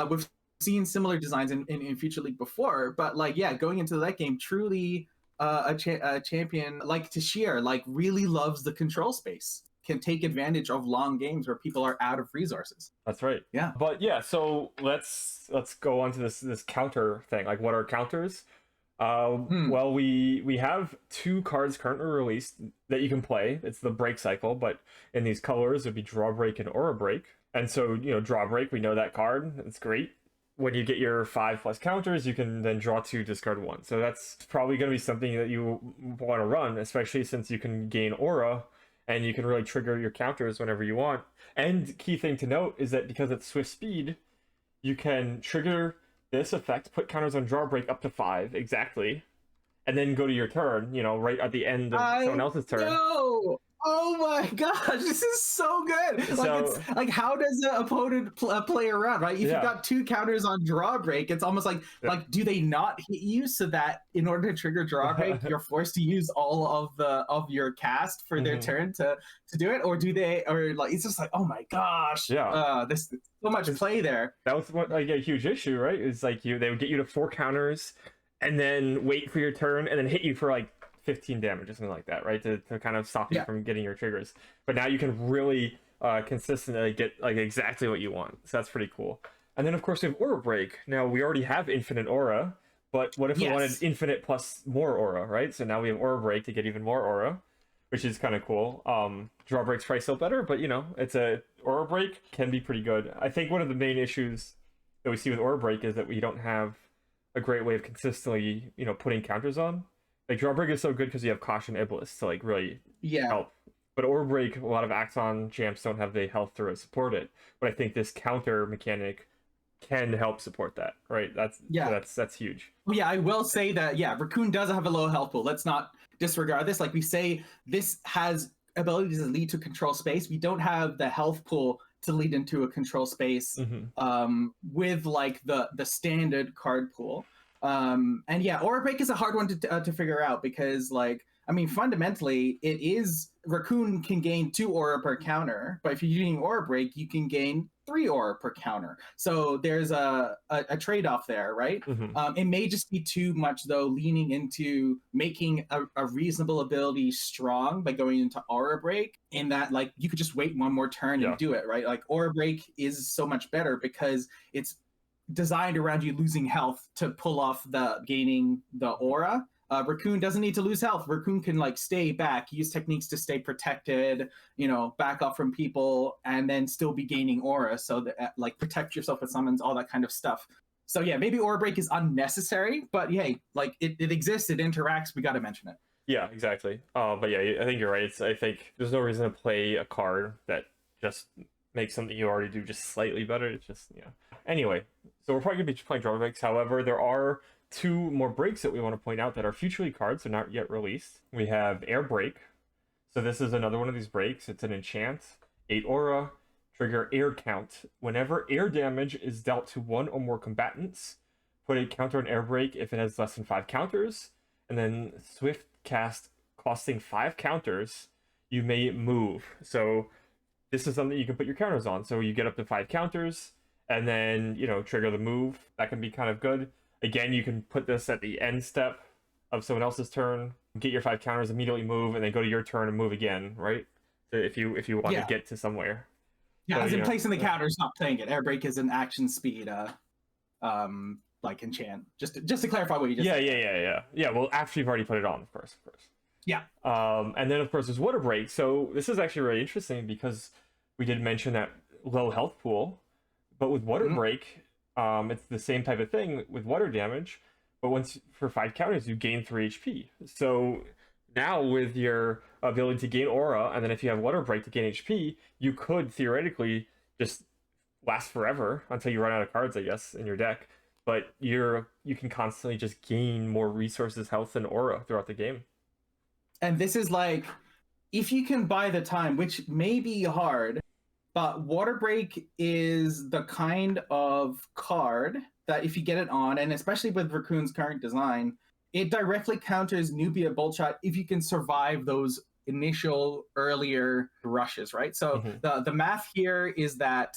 We've seen similar designs in Future League before, but like, yeah, going into that game, truly a champion like Tashir, like really loves the control space. Can take advantage of long games where people are out of resources. That's right. Yeah. But yeah, so let's go on to this counter thing. Like, what are counters? Well, we have 2 cards currently released that you can play. It's the break cycle, but in these colors, it would be Draw Break and Aura Break. And so, Draw Break, we know that card. It's great. When you get your 5+ counters, you can then draw 2, discard 1. So that's probably going to be something that you want to run, especially since you can gain Aura, and you can really trigger your counters whenever you want. And key thing to note is that because it's swift speed, you can trigger this effect, put counters on draw break up to 5 exactly, and then go to your turn, right at the end of someone else's turn. No! Oh my gosh, this is so good. Like, it's like, how does the opponent play around, right? If you've got 2 counters on draw break, it's almost like do they not hit you so that in order to trigger draw break, you're forced to use all of your cast for their turn to do it, or do they, or like it's just like, oh my gosh, this so much play there. That was what like a huge issue, right? It's like they would get you to 4 counters and then wait for your turn and then hit you for like 15 damage or something like that, right? To kind of stop you from getting your triggers. But now you can really consistently get like exactly what you want. So that's pretty cool. And then of course we have Aura Break. Now we already have infinite aura, But what if we wanted Yes. infinite plus more aura, right? So now we have aura break to get even more aura, which is kind of cool. Draw break's probably still better, but it's a aura break can be pretty good. I think one of the main issues that we see with aura break is that we don't have a great way of consistently, putting counters on. Like draw break is so good because you have caution iblis to like really Yeah. help. But aura break, a lot of Axon champs don't have the health to support it. But I think this counter mechanic can help support that, right? That's huge. Yeah, I will say that, yeah, Racoon does have a low health pool. Let's not disregard this. Like we say, this has abilities to lead to control space. We don't have the health pool to lead into a control space with like the standard card pool. And yeah, Aura Break is a hard one to figure out because like, I mean, fundamentally, it is Racoon can gain 2 aura per counter, but if you're using Aura Break, you can gain 3 aura per counter. So there's a trade-off there, right? It may just be too much, though, leaning into making a reasonable ability strong by going into Aura Break, in that, like, you could just wait one more turn and do it, right? Like, Aura Break is so much better because it's designed around you losing health to pull off the gaining the aura. Racoon doesn't need to lose health. Racoon can like stay back, use techniques to stay protected, back up from people, and then still be gaining aura. So that like protect yourself with summons, all that kind of stuff. So yeah, maybe aura break is unnecessary, but yay, like it exists, it interacts. We got to mention it. Yeah, exactly. But yeah, I think you're right. I think there's no reason to play a card that just makes something you already do just slightly better. It's just Anyway, so we're probably gonna be playing draw breaks. However, there are 2 more breaks that we want to point out that are future league cards. They're not yet released. We have Air Break. So this is another one of these breaks. It's an enchant, 8 aura, trigger air count. Whenever air damage is dealt to 1 or more combatants, put a counter on Air Break if it has less than 5 counters, and then swift cast costing 5 counters, you may move. So this is something you can put your counters on. So you get up to 5 counters, and then, trigger the move. That can be kind of good. Again, you can put this at the end step of someone else's turn, get your 5 counters, immediately move, and then go to your turn and move again, right? So if you want to get to somewhere. Yeah, so, as in placing the counters, not playing it. Air break is an action speed, like enchant. Just to clarify what you just said. Yeah. Well, after you've already put it on, of course. Yeah. And then of course there's water break. So this is actually really interesting because we did mention that low health pool, but with water break, it's the same type of thing with water damage, but once for 5 counters you gain 3 HP. So now with your ability to gain aura, and then if you have water break to gain HP, you could theoretically just last forever until you run out of cards, I guess, in your deck. But you can constantly just gain more resources, health, and aura throughout the game. And this is like, if you can buy the time, which may be hard, but Water Break is the kind of card that if you get it on, and especially with Racoon's current design, it directly counters Nubia Bolt Shot if you can survive those initial earlier rushes, right? So the math here is that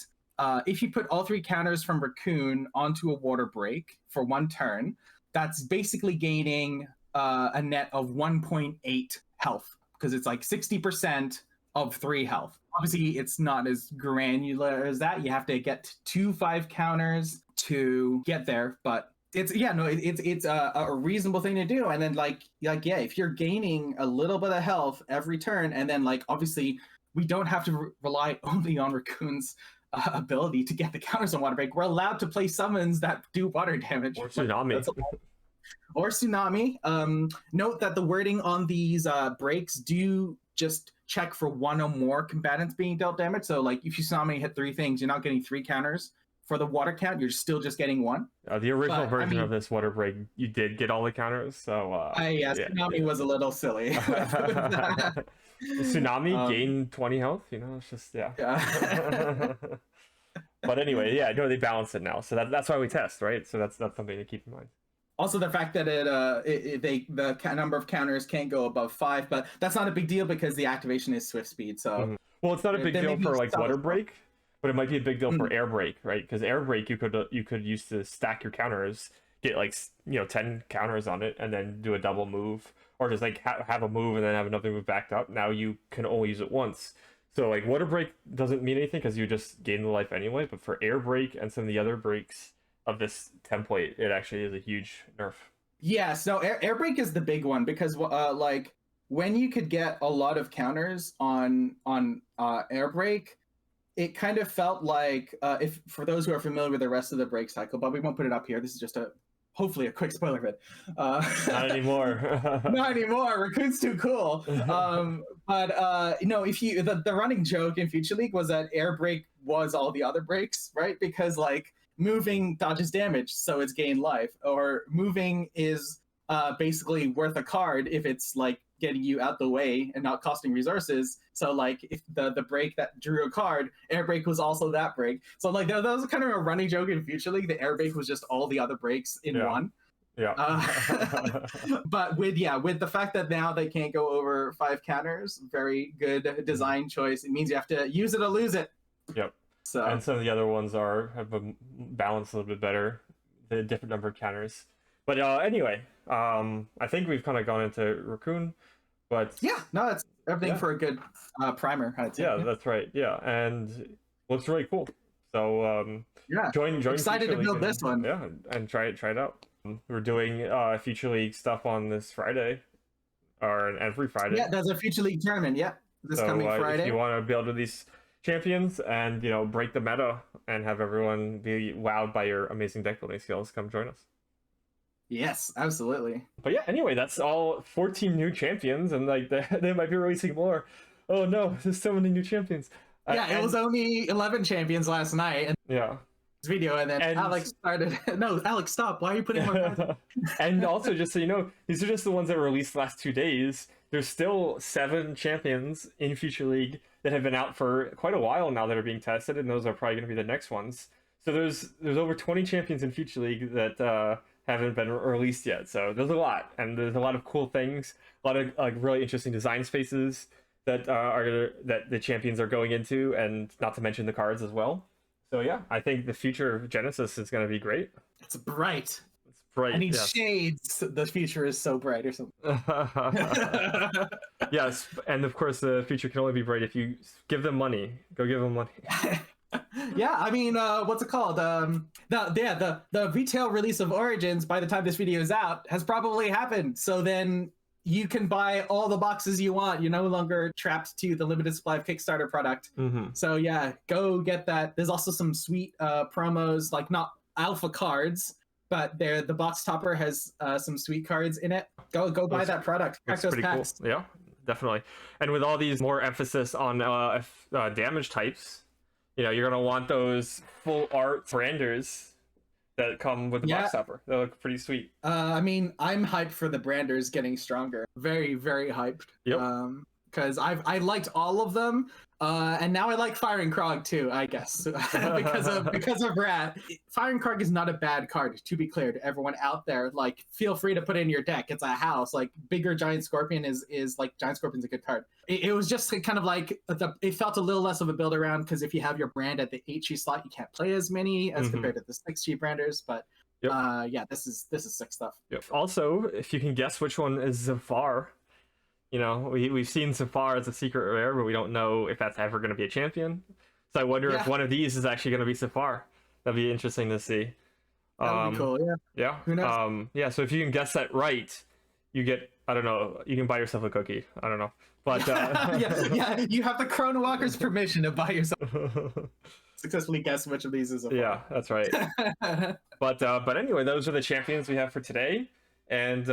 if you put all 3 counters from Racoon onto a Water Break for 1 turn, that's basically gaining a net of 1.8 health, because it's like 60% of 3 health. Obviously, it's not as granular as that. You have to get 2 5 counters to get there, but it's a reasonable thing to do. And then if you're gaining a little bit of health every turn, and then like obviously we don't have to rely only on Racoon's ability to get the counters on Water Break. We're allowed to play summons that do water damage. Or Tsunami. Or Tsunami. Note that the wording on these breaks do just check for 1 or more combatants being dealt damage. So like if you Tsunami hit 3 things, you're not getting 3 counters for the water count. You're still just getting 1. The original version of this water break, you did get all the counters. So Tsunami was a little silly. Tsunami gained 20 health. It's just But anyway, they balance it now. So that's why we test, right? So that's something to keep in mind. Also, the fact that the number of counters can't go above 5, but that's not a big deal because the activation is swift speed. So well, it's not a big deal for like water break, but it might be a big deal for air break, right? Because air break you could use to stack your counters, get like 10 counters on it, and then do a double move, or just like have a move and then have another move backed up. Now you can only use it once. So like water break doesn't mean anything because you just gain the life anyway. But for air break and some of the other breaks of this template, it actually is a huge nerf. Yes, no, air break is the big one because like when you could get a lot of counters on air break, it kind of felt like if for those who are familiar with the rest of the break cycle, but we won't put it up here. This is just hopefully a quick spoiler vid. Not anymore. Not anymore. Racoon's too cool. But you know, if you the running joke in Future League was that air break was all the other breaks, right? Because like moving dodges damage, so it's gain life, or moving is basically worth a card if it's like getting you out the way and not costing resources. So like if the break that drew a card, air break was also that break. So like that was kind of a running joke in Future League. The air break was just all the other breaks in one. Yeah. But with the fact that now they can't go over 5 counters, very good design choice. It means you have to use it or lose it. Yep. So and some of the other ones have a balance a little bit better, the different number of counters. But anyway, I think we've kind of gone into Racoon, but yeah, no, it's everything for a good primer. I'd say. Yeah, that's right. Yeah, and looks really cool. So yeah, join. Excited to build this one. Yeah, and try it out. We're doing Future League stuff on this Friday, or every Friday. Yeah, there's a Future League tournament. Yeah, this coming Friday. If you want to build with these champions and break the meta and have everyone be wowed by your amazing deck building skills, come join us. Yes, absolutely. But yeah, anyway, that's all 14 new champions, and like they might be releasing more. Oh no, there's so many new champions. Yeah, it was only 11 champions last night. And yeah. Video, and then Alex started. No, Alex, stop! Why are you putting more? And also, just so you know, these are just the ones that were released the last 2 days. There's still 7 champions in Future League that have been out for quite a while now that are being tested, and those are probably going to be the next ones. So there's over 20 champions in Future League that haven't been released yet. So there's a lot, and there's a lot of cool things, a lot of like really interesting design spaces that that the champions are going into, and not to mention the cards as well. So yeah, I think the future of Genesis is going to be great. It's bright. It's bright. I need shades. The future is so bright, or something. Yes, and of course the future can only be bright if you give them money. Go give them money. Yeah, I mean, what's it called? The retail release of Origins, by the time this video is out, has probably happened. So then you can buy all the boxes you want. You're no longer trapped to the limited supply of Kickstarter product. Mm-hmm. So yeah, go get that. There's also some sweet promos, like not alpha cards, but the box topper has some sweet cards in it. Go buy that product. That's pretty packs. Cool. Yeah, definitely. And with all these more emphasis on damage types, you're gonna want those full art branders that come with the box topper. They look pretty sweet. I mean, I'm hyped for the branders getting stronger. Very, very hyped. Yep. Because I liked all of them, and now I like Firing Krog too, I guess, because of Rat. Firing Krog is not a bad card, to be clear to everyone out there. Like, feel free to put it in your deck. It's a house. Like, bigger Giant Scorpion is like Giant Scorpion's a good card. It was just kind of like it felt a little less of a build around because if you have your brand at the 8G slot, you can't play as many as compared to the 6G branders. But yep. Yeah, this is sick stuff. Yep. Also, if you can guess which one is Zafar. We've seen Zafar as a secret rare, but we don't know if that's ever going to be a champion. So I wonder if one of these is actually going to be Zafar. That'd be interesting to see. That would be cool, yeah. Yeah. Who knows? Yeah, so if you can guess that right, you get, I don't know, you can buy yourself a cookie. I don't know. But yeah, you have the Chrono Walker's permission to buy yourself. Successfully guess which of these is Zafar. Yeah, that's right. But anyway, those are the champions we have for today. And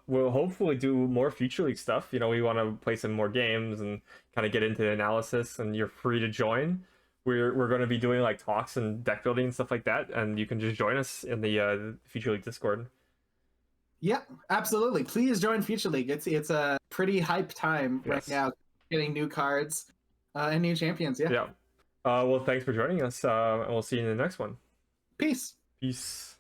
we'll hopefully do more Future League stuff. We want to play some more games and kind of get into the analysis, and you're free to join. We're going to be doing like talks and deck building and stuff like that, and you can just join us in the Future League Discord. Yeah, absolutely. Please join Future League. It's a pretty hype time right now, getting new cards and new champions. Yeah. Well, thanks for joining us, and we'll see you in the next one. Peace. Peace.